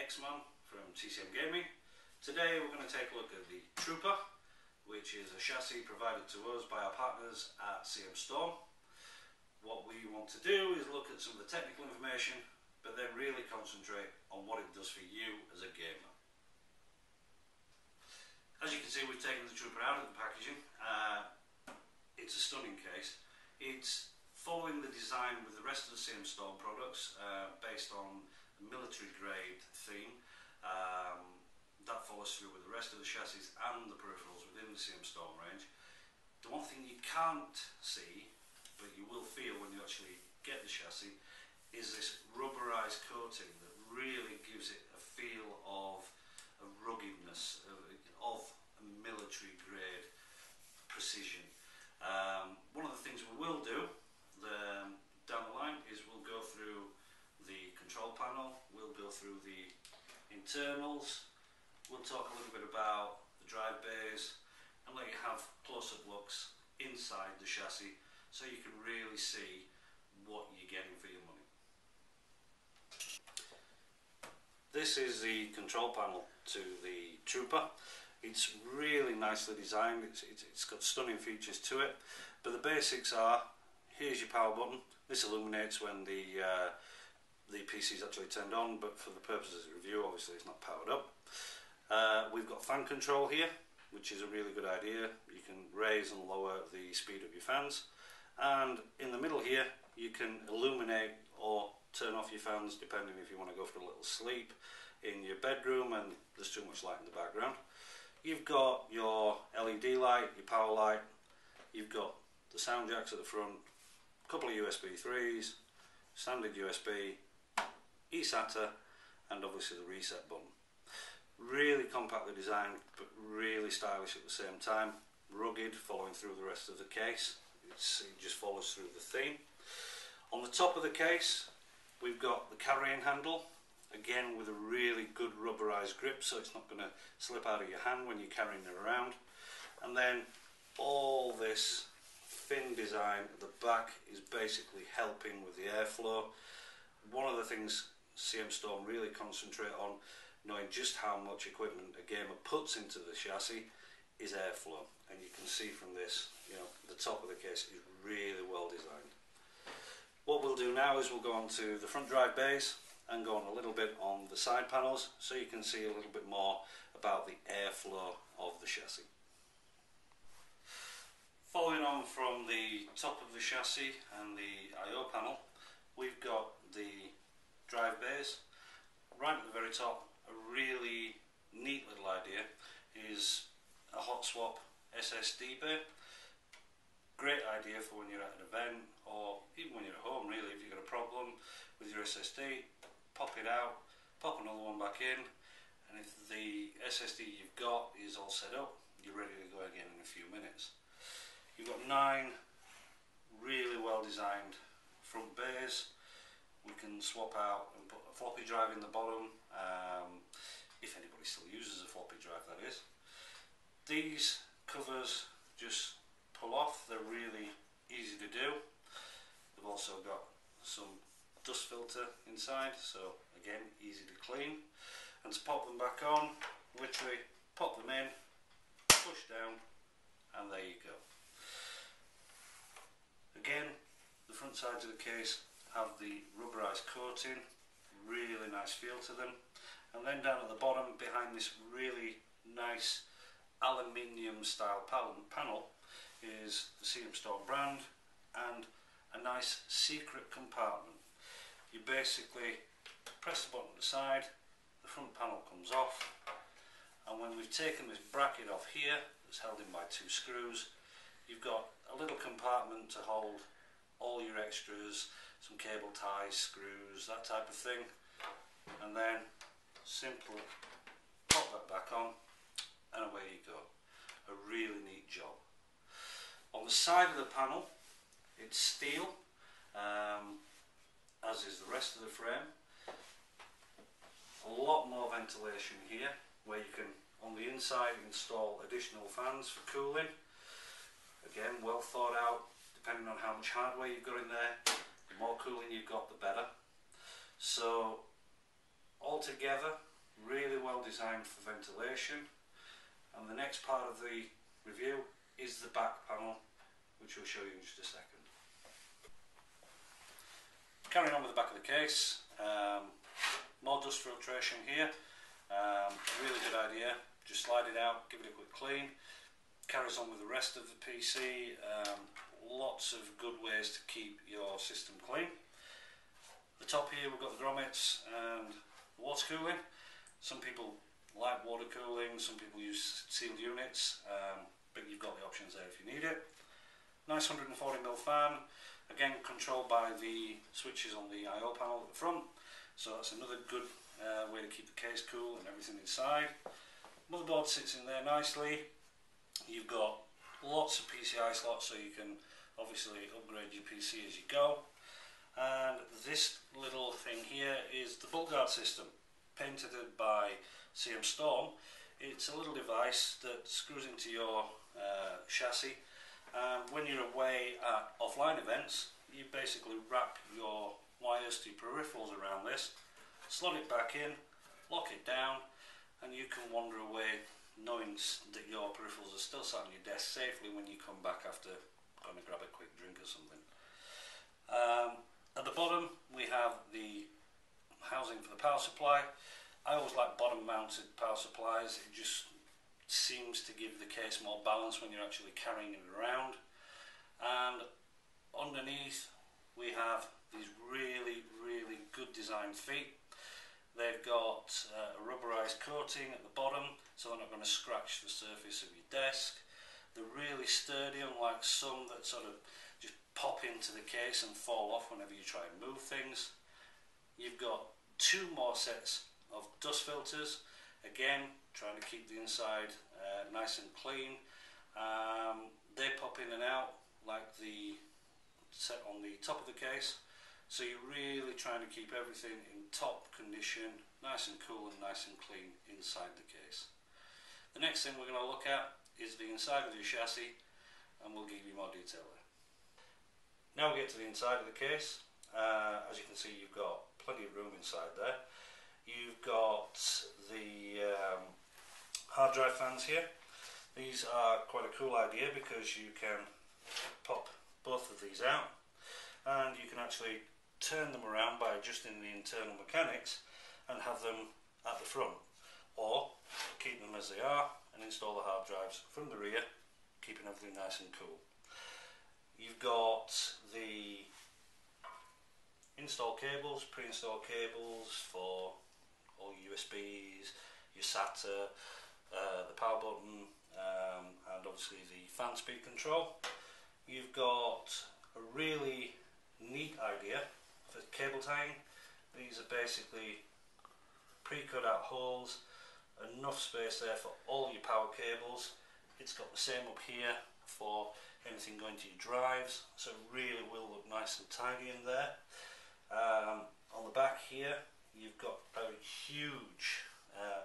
Xman from TCM-Gaming. Today we're going to take a look at the Trooper, which is a chassis provided to us by our partners at CM Storm. What we want to do is look at some of the technical information, but then really concentrate on what it does for you as a gamer. As you can see, we've taken the Trooper out of the packaging. It's a stunning case. It's following the design with the rest of the CM Storm products, based on a military grade theme. That follows through with the rest of the chassis and the peripherals within the CM Storm range. The one thing you can't see, but you will feel when you actually get the chassis, is this rubberized coating that really gives it a feel of a ruggedness, of a military grade precision. One of the things we will do down the line is we'll go through the control panel, we'll go through the internals, we'll talk a little bit about the drive bays and let you have close-up looks inside the chassis so you can really see what you're getting for your money. This is the control panel to the Trooper. It's really nicely designed, it's got stunning features to it, but the basics are, here's your power button. This illuminates when the PC is actually turned on, but for the purposes of review obviously it's not powered up. We've got fan control here, which is a really good idea. You can raise and lower the speed of your fans, and in the middle here you can illuminate or turn off your fans depending if you want to go for a little sleep in your bedroom and there's too much light in the background. You've got your LED light, your power light, you've got the sound jacks at the front, a couple of USB 3s, standard USB, eSATA, and obviously the reset button. Really compactly designed, but really stylish at the same time. Rugged, following through the rest of the case. It just follows through the theme. On the top of the case, we've got the carrying handle, again with a really good rubberized grip, so it's not going to slip out of your hand when you're carrying it around. And then all this fin design at the back is basically helping with the airflow. One of the things CM Storm really concentrate on, knowing just how much equipment a gamer puts into the chassis, is airflow. And you can see from this, the top of the case is really well designed. What we'll do now is we'll go on to the front drive bays and go on a little bit on the side panels so you can see a little bit more about the airflow of the chassis. Following on from the top of the chassis and the I/O panel, we've got the drive bays. Right at the very top, a really neat little idea is a hot swap SSD bay. Great idea for when you're at an event or even when you're at home really. If you've got a problem with your SSD, pop it out, pop another one back in, and if the SSD you've got is all set up, you're ready to go again in a few minutes. You've got 9 really well designed front bays. We can swap out and put a floppy drive in the bottom, if anybody still uses a floppy drive, that is. These covers just pull off, they're really easy to do. They've also got some dust filter inside, so again easy to clean. And to pop them back on, literally pop them in, push down, and there you go. Again, the front sides of the case have the rubberized coating, really nice feel to them. And then down at the bottom, behind this really nice aluminium style panel, is the CM Storm brand and a nice secret compartment. You basically press the button to the side, the front panel comes off, and when we've taken this bracket off here that's held in by 2 screws, you've got a little compartment to hold all your extras, some cable ties, screws, that type of thing, and then simply pop that back on and away you go. A really neat job. On the side of the panel, it's steel, as is the rest of the frame. A lot more ventilation here, where you can, on the inside, install additional fans for cooling. Again, well thought out, depending on how much hardware you've got in there. The more cooling you've got, the better. So altogether, really well designed for ventilation. And the next part of the review is the back panel, which we'll show you in just a second. Carrying on with the back of the case, more dust filtration here. Really good idea. Just slide it out, give it a quick clean. Carries on with the rest of the PC. Lots of good ways to keep your system clean. The top here we've got the grommets and water cooling. Some people like water cooling, some people use sealed units, but you've got the options there if you need it. Nice 140mm fan, again controlled by the switches on the I/O panel at the front, so that's another good way to keep the case cool and everything inside. Motherboard sits in there nicely. You've got lots of PCI slots, so you can obviously upgrade your PC as you go. And this little thing here is the bolt guard system, painted by TCM Storm. It's a little device that screws into your chassis, and when you're away at offline events, you basically wrap your wires to your peripherals around this, slot it back in, lock it down, and you can wander away knowing that your peripherals are still sat on your desk safely when you come back after going to grab a quick drink or something. At the bottom we have the housing for the power supply. I always like bottom mounted power supplies. It just seems to give the case more balance when you're actually carrying it around. And underneath we have these really good designed feet. They've got a rubberized coating at the bottom, so they're not going to scratch the surface of your desk. They're really sturdy, unlike some that sort of just pop into the case and fall off whenever you try and move things. You've got two more sets of dust filters, again trying to keep the inside nice and clean. They pop in and out like the set on the top of the case, so you're really trying to keep everything in top condition, nice and cool and nice and clean inside the case. The next thing we're going to look at is the inside of your chassis, and we'll give you more detail there. Now we get to the inside of the case. As you can see, you've got plenty of room inside there. You've got the hard drive fans here. These are quite a cool idea because you can pop both of these out, and you can actually turn them around by adjusting the internal mechanics and have them at the front, or keep them as they are and install the hard drives from the rear, keeping everything nice and cool. You've got the install cables, pre-installed cables for all your USBs, your SATA, the power button, and obviously the fan speed control. You've got a really neat idea for cable tying. These are basically pre-cut out holes, enough space there for all your power cables. It's got the same up here for anything going to your drives, so it really will look nice and tidy in there. On the back here you've got a huge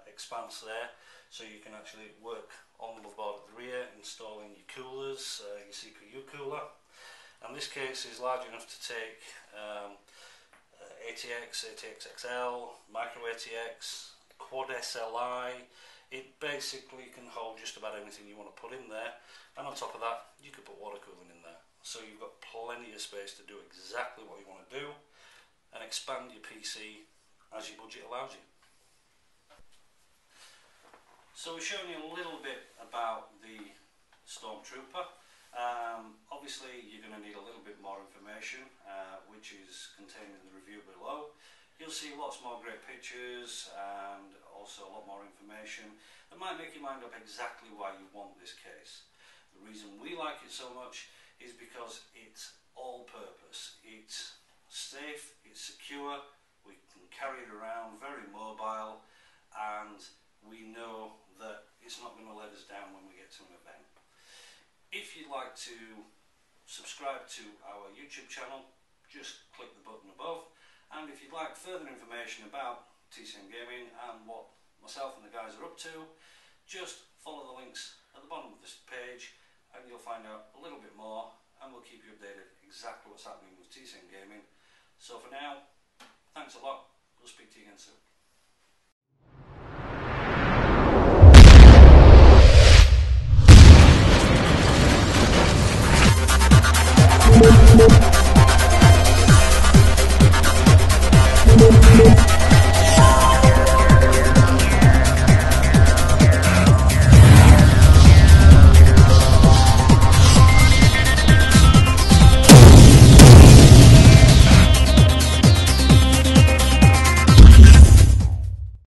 expanse there, so you can actually work on the motherboard at the rear, installing your coolers, your CPU cooler. And this case is large enough to take ATX, ATX XL, micro ATX, quad SLI. It basically can hold just about anything you want to put in there, and on top of that you could put water cooling in there. So you've got plenty of space to do exactly what you want to do and expand your PC as your budget allows you. So we're showing you a little bit about the Stormtrooper. Obviously you're going to need a little bit more information, which is contained in the review below. You'll see lots more great pictures and also a lot more information that might make you mind up exactly why you want this case. The reason we like it so much is because it's all purpose. It's safe, it's secure, we can carry it around, very mobile, and we know that it's not going to let us down when we get to an event. If you'd like to subscribe to our YouTube channel, just click the button above, and if you'd like further information about TCM-Gaming and what myself and the guys are up to, just follow the links at the bottom of this page and you'll find out a little bit more, and we'll keep you updated exactly what's happening with TCM-Gaming. So for now, thanks a lot. We'll speak to you again soon.